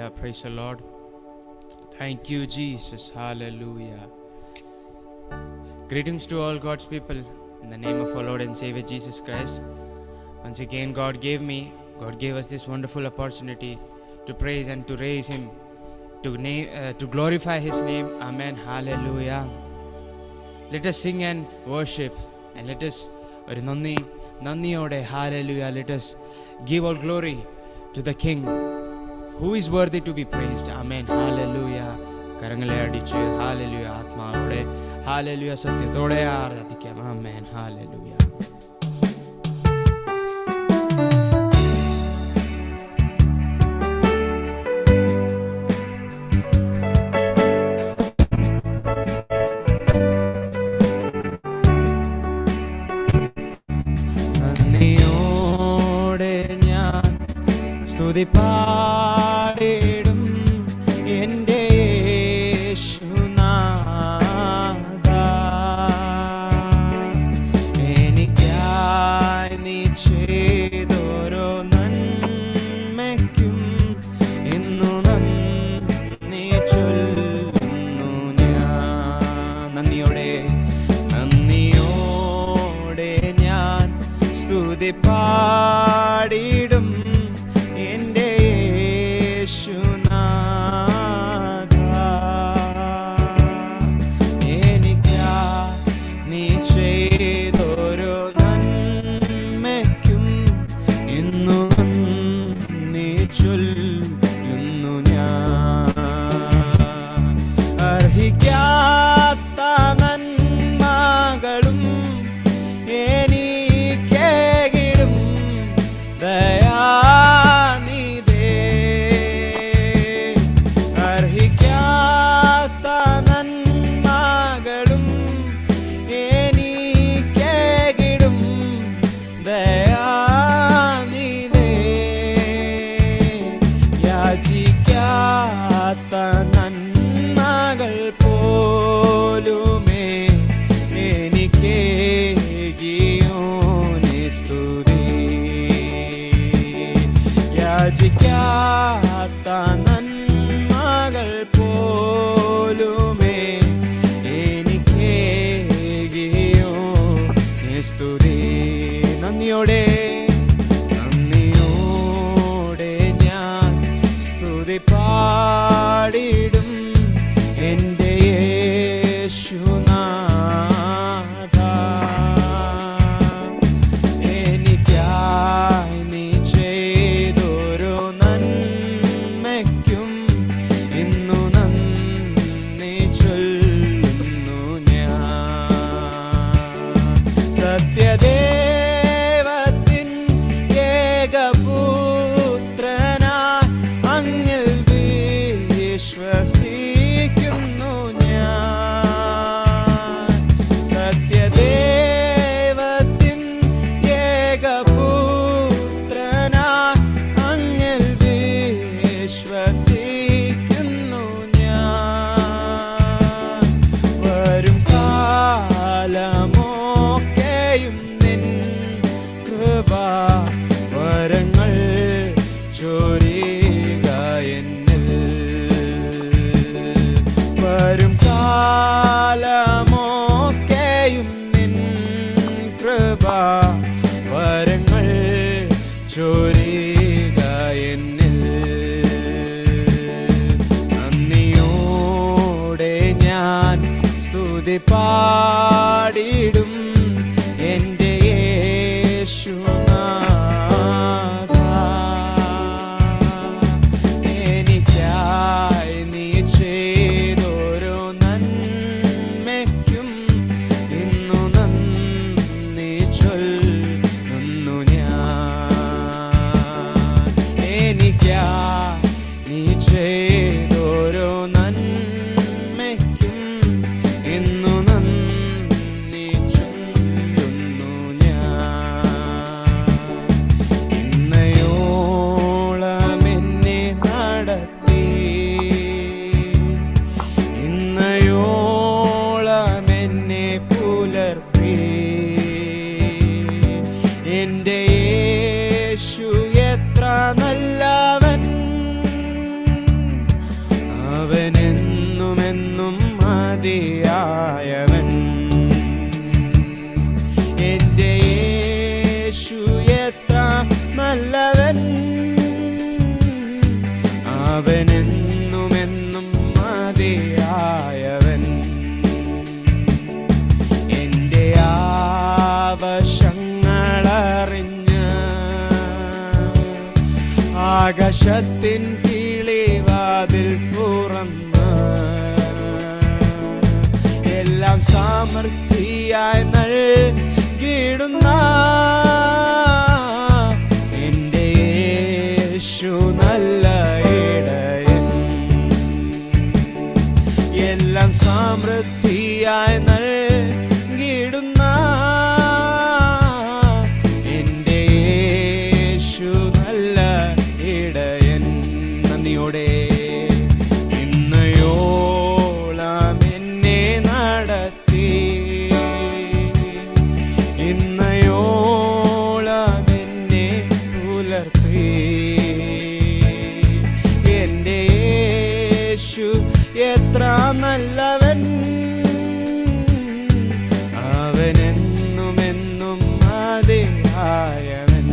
Hallelujah. Praise the Lord. Thank you, Jesus. Hallelujah. Greetings to all God's people in the name of our Lord and Savior Jesus Christ. Once again, God gave us this wonderful opportunity to praise and to raise Him, to glorify His name. Amen. Hallelujah. Let us sing and worship, and let us nandiyode, hallelujah. Let us give all glory to the King who is worthy to be praised. Amen. Hallelujah. കരങ്ങളെ അടിച്ച് ഹാലലുയ ആത്മാവോടെ ഹാലലുയ സത്യത്തോടെ ആരാധിക്കാം. ആമേൻ. ഹാലലുയ. നന്ദിയോടെ ഞാൻ സ്തുതി പാടിടും എൻ്റെ പാടിടും എൻ്റെ യേശുനാഥ. എനിക്കായി നീ ചെയ്തൊരു നന്മയ്ക്കും ഇന്നു നീ ചൊല്ലുന്നു ഞാൻ. അർഹിക്കാത്ത നന്മകളും നന്മകൾ പോലുമേ എനിക്കേകിയോനെ സ്തുതി. യാചിക്കാത്ത നന്മകൾ പോലുമേ എനിക്കേകിയോനെ സ്തുതി. നന്ദിയോടെ ഞാൻ സ്തുതി പാടിടും എൻ്റെ യേശുനാഥ. എനിക്കായി നീ ചെയ്തൊരു നന്മയ്ക്കും ഇന്നു നന്ദി ചൊല്ലുന്നു ഞാൻ. സത്യദേവത്തിൻ ഏകപുത്രനായി അങ്ങിൽ വിശ്വസിക്കുന്നു ഞാൻ. സത്യദേവത്തിൻ ഏകപുത്രനായി അങ്ങിൽ വിശ്വസിക്കുന്നു ഞാൻ. വരും കാലമൊക്കെയും നിൻ കൃപാ വരങ്ങൾ ചൊരിയുക എന്നിൽ. വരും കാലമൊക്കെയും നിൻ കൃപാ വരങ്ങൾ ചൊരിയുക എന്നിൽ. നന്ദിയോടെ ഞാൻ സ്തുതി പാടിടും എൻ്റെ യേശുനാഥ. എനിക്കായി നീ ചെയ്തൊരു നന്മയ്ക്കും ഇന്നു നന്ദി ചൊല്ലുന്നു ഞാൻ. എനിക്കായി നീ ചെയ്തൊരു നന്മയ്ക്കും ഇന്നു നന്ദി ചൊല്ലുന്നു. മതിയായവൻ. എന്റെ യേശു എത്ര നല്ലവൻ, അവനെന്നുമെന്നും മതിയായവൻ. എന്റെ ആവശ്യങ്ങളറിഞ്ഞ് ആകാശത്തിൻ കിളിവാതിൽ തുറന്ന് എല്ലാം സമൃദ്ധിയായി നൽകിയിടുന്ന എന്റെ യേശു നല്ല ഇടയൻ. എല്ലാം സമൃദ്ധിയായി നൽകിയിടുന്ന എന്റെ യേശു നല്ല ഇടയൻ. നന്ദിയോടെ ഇന്നയോളം എന്നെ നടത്തി, ഇന്നയോളം എന്നെ പുലർത്തി. എന്റെ യേശു എത്ര നല്ലവൻ, അവനെന്നുമെന്നും മതിയായവൻ.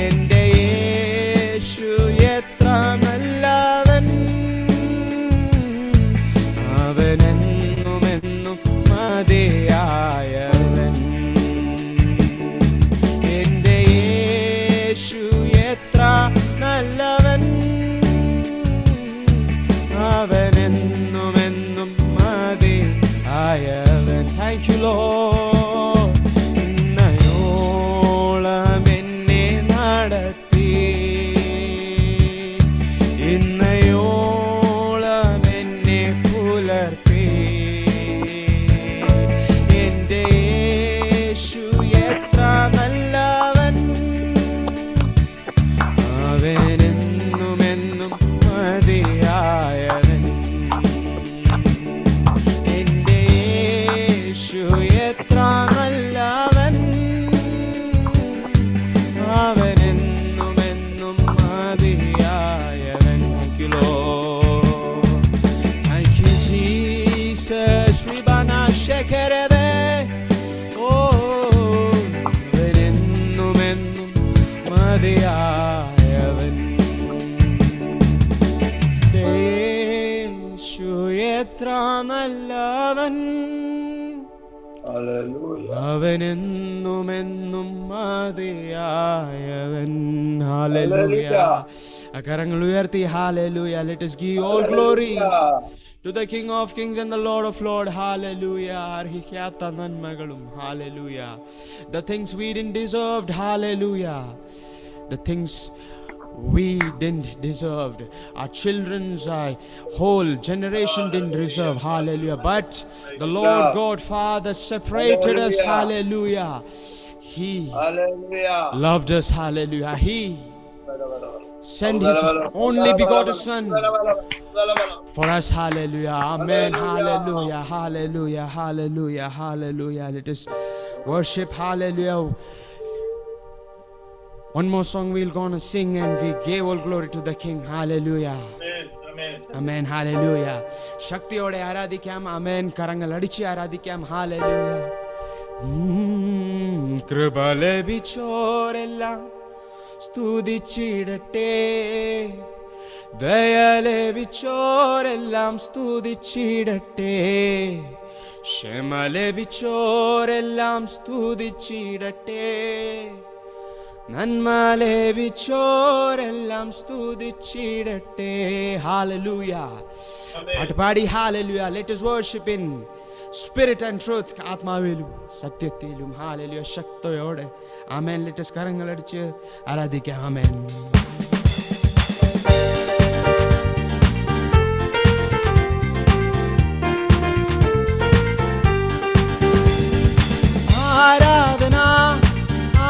എന്റെ യേശു എത്ര നല്ലവൻ, അവനെന്നുമെന്നും മതിയായവൻ. എന്റെ യേശു എത്ര നല്ലവൻ, അവനെന്നുമെന്നും മതിയായവൻ. Thank you Lord. ഇന്നയോളം എന്നെ നടത്തി, ഇന്നയോളം എന്നെ പുലർത്തി. എന്റെ യേശു എത്ര നല്ലവൻ, അവനെന്നുമെന്നും മതിയായവൻ. എന്റെ യേശു എത്ര നല്ലവൻ, അവനെന്നുമെന്നും മതിയായവൻ. Thank you Lord. Thank you Jesus. Ribana shekerebe. Oh, അവനെന്നുമെന്നും മതിയായവൻ. യേശു എത്ര നല്ലവൻ, അവനെന്നുമെന്നും മതിയായവൻ. ഹല്ലേലൂയ. കരങ്ങൾ ഉയർത്തി hallelujah. Let us give all glory to the King of Kings and the Lord of Lords. Hallelujah. അർഹിക്കാത്ത നന്മകളും. Hallelujah. The things we didn't deserve. Hallelujah. The things we didn't deserve, our children's whole generation didn't deserve. Hallelujah. But the Lord God Father separated us. Hallelujah. He loved us. Hallelujah. He sent his only begotten Son for us. Hallelujah. Amen. Hallelujah. Hallelujah. Hallelujah. Hallelujah. Let us worship. Hallelujah. One more song we're gonna sing and we gave all glory to the King. Hallelujah. Amen. Amen. Amen. Hallelujah. ശക്തിയോടെ ആരാധിക്കാം. Amen. കരങ്ങൾ അടിച്ച് ആരാധിക്കാം. Hallelujah. കൃപ ലഭിച്ചോരെല്ലാം സ്തുതിച്ചിടട്ടെ, ദയ ലഭിച്ചോരെല്ലാം സ്തുതിച്ചിടട്ടെ, ക്ഷമ ലഭിച്ചോരെല്ലാം സ്തുതിച്ചിടട്ടെ, നന്മ ലഭിച്ചോരെല്ലാം സ്തുതിച്ചിടട്ടെ. Hallelujah. പാട്ടുപാടി Hallelujah. Let us worship in spirit and truth. ആത്മാവിലും സത്യത്തിലും. Hallelujah. ശക്തിയോടെ. Amen. Let us കരങ്ങളടിച്ച് ആരാധിക്കാം. Amen. ആരാധന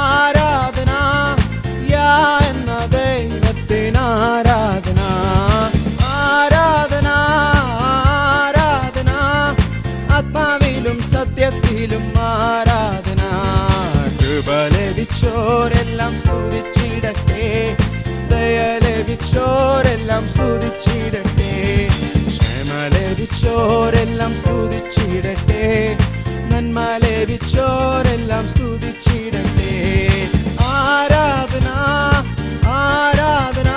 ആരാധന യാ എന്ന ദൈവത്തിന് ആരാധന ആരാധന ആരാധന ആത്മാവിലും സത്യത്തിലും ആരാധന. കൃപ ലഭിച്ചോരെല്ലാം സ്തുതിച്ചിടട്ടെ, ദയ ലഭിച്ചോരെല്ലാം സ്തുതിച്ചിടട്ടെ, ക്ഷമ ലഭിച്ചോ ലഭിച്ചോരെല്ലാം സ്തുതിച്ചിടട്ടെ, നന്മ ലഭിച്ചോരെല്ലാം സ്തുതിച്ചിടട്ടെ. ആരാധന ആരാധന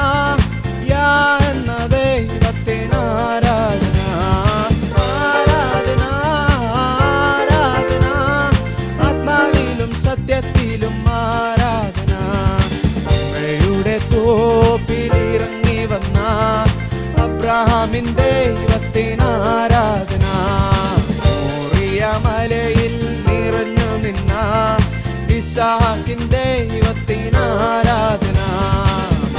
യാ എന്ന ദൈവത്തിന് ആരാധന. ആരാധന ആരാധന ആത്മാവിലും സത്യത്തിലും ആരാധന. അമ്മയുടെ തോപ്പിലിറങ്ങി വന്ന അബ്രഹാമിൻ ദൈവത്തിന് ആരാധന. മോറിയ മലയിൽ നിറഞ്ഞു നിന്ന ഇസ്ഹാക്കിൻ ദൈവത്തിന് ആരാധന.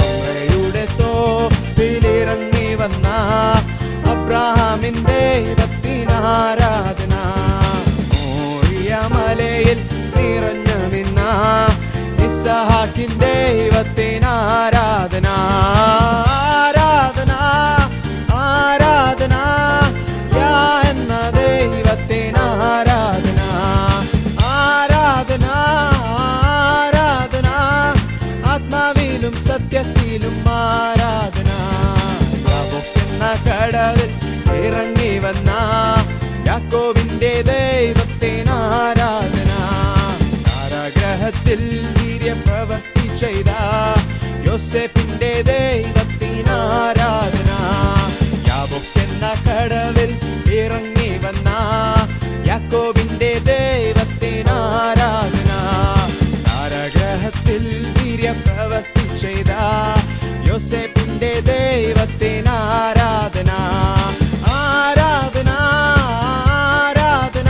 അമ്മയുടെ തോപ്പിലിറങ്ങി വന്ന അബ്രഹാമിൻ ദൈവത്തിന് ആരാധന. മോറിയ മലയിൽ നിറഞ്ഞു നിന്ന ഇസ്ഹാക്കിൻ ദൈവത്തിന് ആരാധന. ആരാധന ആരാധന യാ എന്ന ദൈവത്തിന് ആരാധന. ആരാധന ആരാധന ആത്മാവിലും സത്യത്തിലും ആരാധന. യാക്കോബെന്ന കടവിൽ ഇറങ്ങി വന്ന യാക്കോബിന്റെ ദൈവത്തിന് ആരാധന. കാരാഗ്രഹത്തിൽ വീര്യപ്രവൃത്തി ചെയ്ത യോസേഫിന്റെ ദൈവത്തിന് ആരാധന. യാക്കോബെന്ന കടവിൽ ഇറങ്ങി വന്ന യാക്കോബിന്റെ ദൈവത്തിന് ആരാധന. കാരാഗ്രഹത്തിൽ വീര്യപ്രവൃത്തി ചെയ്ത യോസേഫിന്റെ ദൈവത്തിന് ആരാധന. ആരാധന ആരാധന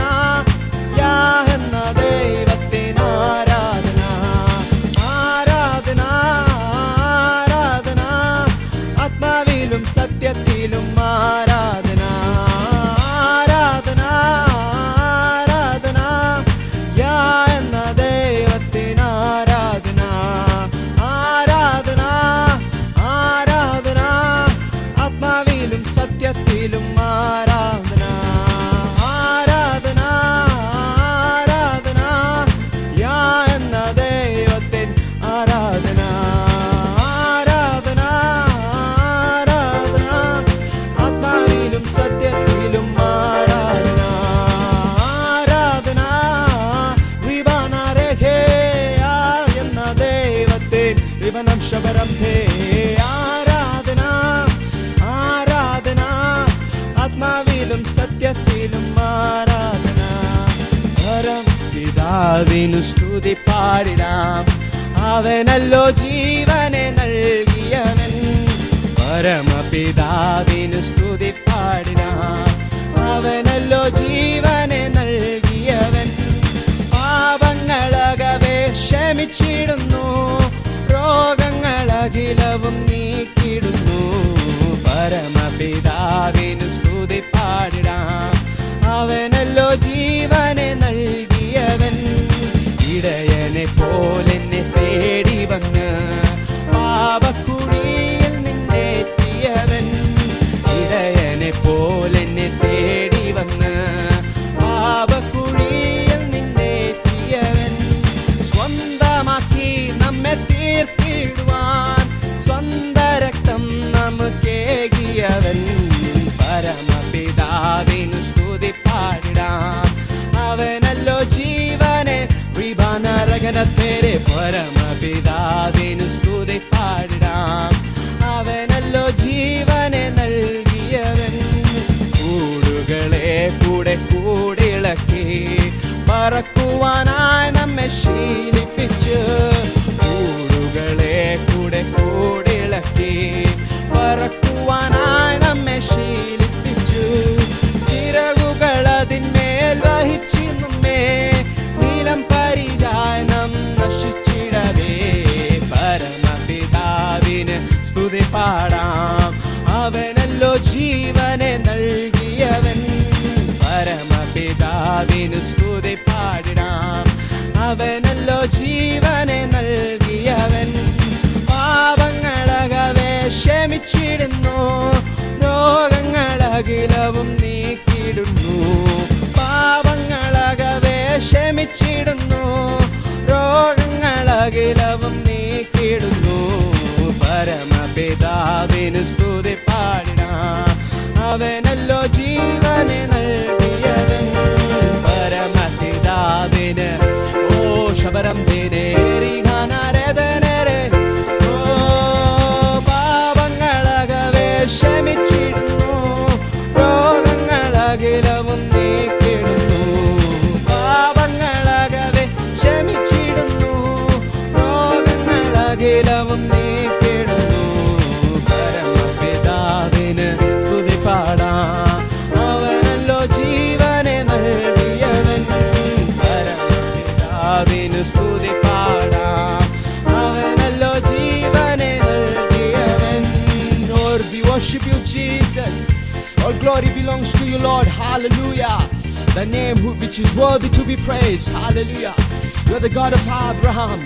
യാ എന്ന ദൈവത്തിന് ആരാധന. ആരാധന ആരാധന ആത്മാവിലും സത്യത്തിലും ആരാധന. ആരാധന ആരാധന യാ എന്ന ദൈവത്തിന് ആരാധന. ആരാധന ആരാധന ആത്മാവിലും സത്യത്തിലും ആരാധന. ആരാധന ആരാധന യാ എന്ന ദൈവത്തിന് ആരാധന. ആരാധന ആരാധന ആത്മാവിലും സത്യത്തിലും ആരാധന. ആരാധന വിവനരഹേ എന്ന ദൈവത്തിന് വിവനം ശബരംഭേ. ആരാധന ആരാധന ആത്മാവിലും സത്യത്തിലും ആരാധന. പരമപിതാവിനു സ്തുതി പാടിടാം, അവനല്ലോ ജീവനെ നൽകിയവൻ. പരമപിതാവിനു സ്തുതി പാടിടാം, അവനല്ലോ ജീവനെ നൽകിയവൻ. പാപങ്ങളകവേ ക്ഷമിച്ചിടുന്നു, രോഗങ്ങളകിലവും നീക്കിടുന്നു. പരമപിതാവിനു സ്തുതി പാടിടാം, അവനല്ലോ ജീവനെ നൽകിയവൻ. ഇടയനെ പോലെന്നെ തേടി വന്ന് പാപക്കുഴിയിൽ നിന്നേറ്റിയവൻ. ഇടയനെ പോലെന്നെ തേടി വന്ന് പാപക്കുഴിയിൽ നിന്നേറ്റിയവൻ. സ്വന്തമാക്കി നമ്മെ തീർത്തിടുവാൻ സ്വന്ത രക്തം നമുക്കേകിയവൻ. പരമപിതാവിനു സ്തുതി പാടിടാം, അവനല്ലോ ജീവനെ വിഭാനരകന തേരെ. പരമപിതാവിനു സ്തുതി പാടിടാം, അവനല്ലോ ജീവനെ നൽകിയവൻ. കൂടുകളെ കൂടെ കൂടിളക്കി പറക്കുവാനായി നമ്മെ ശീലിപ്പിച്ച്. കൂടുകളെ കൂടെ കൂടിളക്കി പറക്കുവാനായി നമ്മെ ശീലിപ്പിച്ചു. ചിറകുകൾ അതിന്മേൽ വഹിച്ചു നമ്മെ നീലം പരിചായ നാം നശിച്ചിടവേ. പരമപിതാവിന് സ്തുതി പാടാം, അവനല്ലോ ജീവനെ നൽകിയവൻ. പരമപിതാവിന് സ്തുതി പാടിടാം, അവനല്ലോ ജീവനെ നൽകിയവൻ. പാപങ്ങളകവേ ക്ഷമിച്ചിടുന്നു, രോഗങ്ങളകിലവും നീക്കിടുന്നു. പാപങ്ങളകവേ ക്ഷമിച്ചിടുന്നു, രോഗങ്ങളകിലവും നീക്കിടുന്നു. പരമപിതാവിന് സ്തുതി പാടിടാം, അവനല്ലോ ജീവൻ ജീവനെ നൽകിയവൻ പരമപിതാവിന് ഓ ശബരം തേനേരികാനാരേതനേരെ ഓ പാപങ്ങളകവേ ക്ഷമിച്ചിടുന്നു രോഗങ്ങളകിലവും നീക്കിടുന്നു പാപങ്ങളകവേ ക്ഷമിച്ചിടുന്നു രോഗങ്ങളകിലവും നീക്കിടുന്നു പരമപിതാവിന് സ്തുതി പാടാം അവനല്ലോ ജീവനെ നൽകിയവൻ പരമപിതാവിന് സ്തുതി പാടാം അവനല്ലോ ജീവനെ നൽകിയവൻ Lord, we worship you, Jesus. All glory belongs to you, Lord. Hallelujah. The name which is worthy to be praised. Hallelujah. You're the God of Abraham.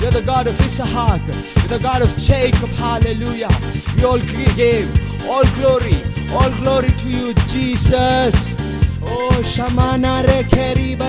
You're the God of Isaac. You're the God of Jacob. Hallelujah. We all gave all glory to you, Jesus. Oh, Shamana Rekeriba